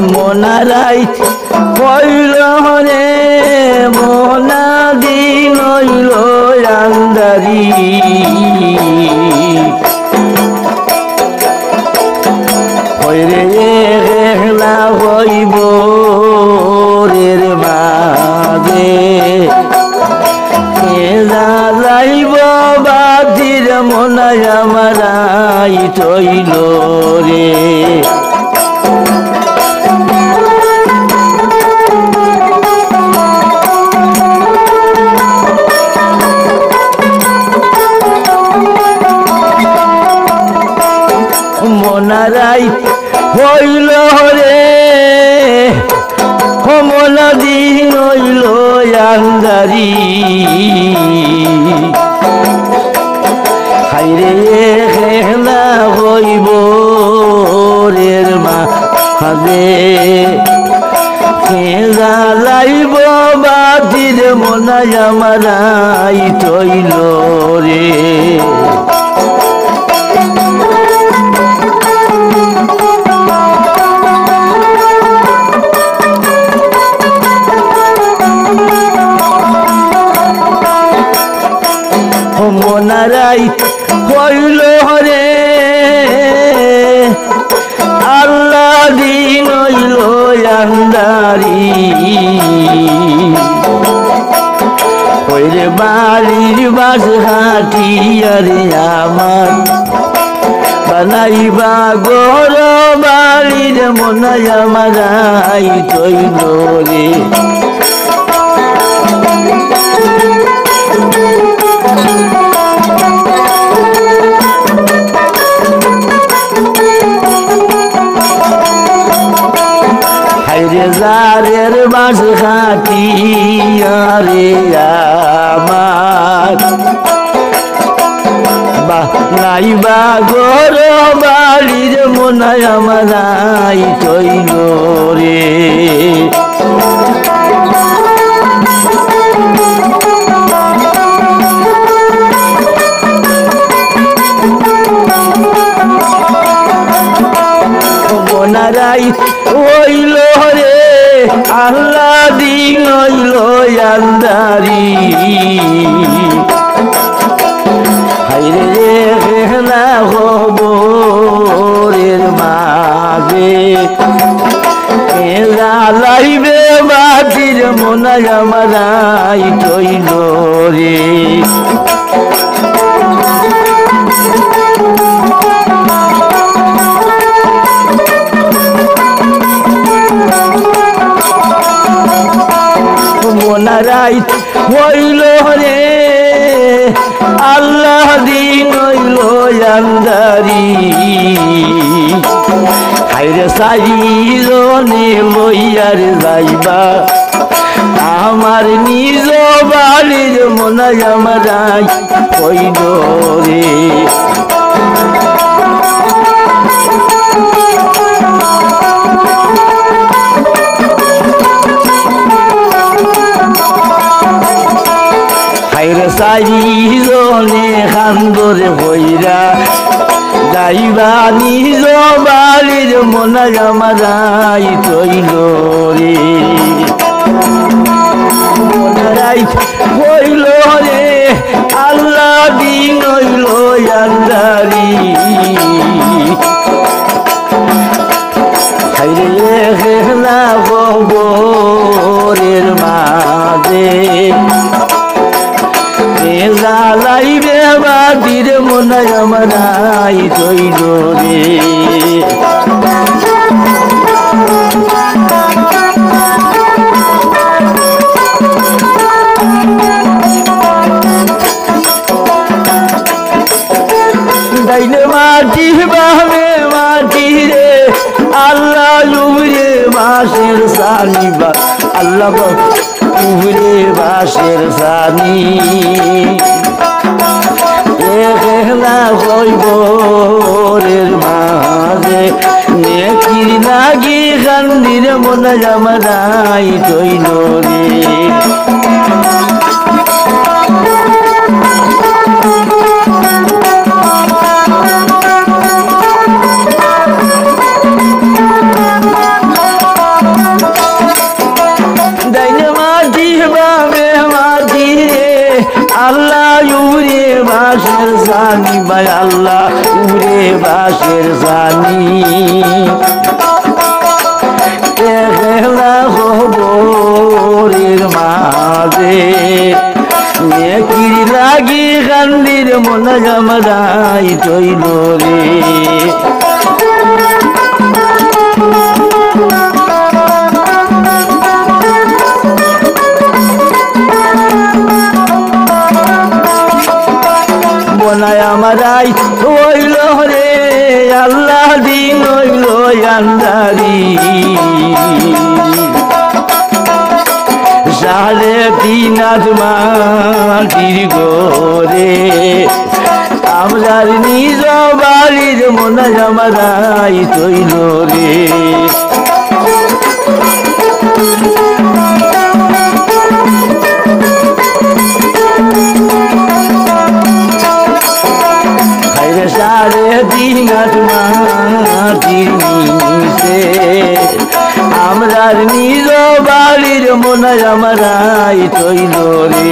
মনারাই কইল রে মনা দিন হইল আন্দারি হইরে একলা হইব রের মাঝে যাইব বাদির মনায় আমারাই তৈল রে মনারাই হইল রে মনা দিন হইল আন্দারি হাইরে খেলা হইব রের মাঝে লাইব বাদির মনায় আমারাই তৈল রে মনারাই হইল রে আল্লাহ দিন হইল আন্দারি হইরে বাড়ির বাস হাটিয়ারে আমার বানাইবা গর বাড়ির মনায় আমারাই তৈল রে যারের বাস খাটিয়ারে আমার নাইবা গর বাড়ির মনায় আমারাই তৈল রে মনারাই হইল রে আল্লাহ দিন হইল আন্দারি হাইরে রে খেলা খবরের মাঝে লাইবে বাতির মনায় আমারাই তৈল রে মনারাই হইল রে আল্লাহ দিন হইল আন্দারি হাইরে সাইজনে লইয়ার যাইবা আমার নিজ বাড়ির মনায় আমারাই হইল রে হাইরে সাইজনে খান্দরে হইরা যাইবা নিজ বাড়ির মনায় আমারাই তৈল রে মনারাই হইল রে আল্লাহ দিন হইল আন্দারি হাইরে খেলা খবরের মাঝে লাইবে বাদির মনায় আমারাই তৈল রে ডাইনে মাটি বামে মাটি রে আল্লাহ উবরে বাঁশের সানিবা আল্লাহ উবরে বাঁশের সানি খেলা হইব রের মাঝে নেকির লাগি কান্দির মনায় আমারাই তৈল রে জানি ভাই আল্লাহ উড়ে বাসের জানি একলা খবরের মাঝে নেকির লাগি কান্দির মনে জামরাই তৈল রে বনায় আমারাই হইল রে আল্লাহ দিন হইল আন্দারি সাড়ে 3 হাত মাটির গোরে আমরার নিজ বাড়ির মনে আমারাই তৈল রে সাড়ে 3 হাত মাটির নিচে আমরার নিজ বাড়ির মনে আমারাই তৈল রে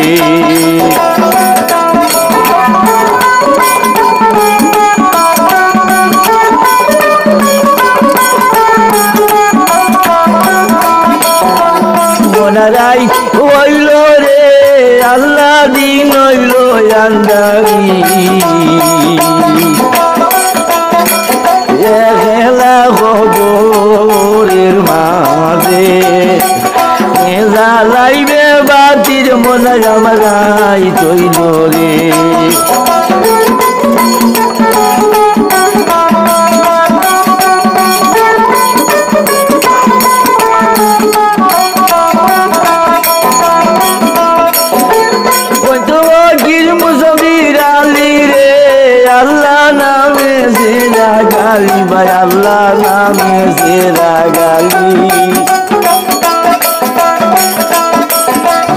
মনারাই হইল রে আল্লাহ দিন হইল আন্দারি একলা খবরের মাঝে জ্বালাইবে বাতির মনে আমারাই তৈল রে আল্লাহ নামে সেরা গালি ভাই আল্লাহ নামে সেরা গালি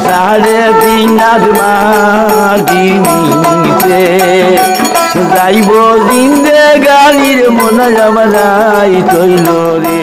সাড়ে 3 হাত মাটির নিচে যাইব জিন্দে গালির মনে আমারাই তৈল রে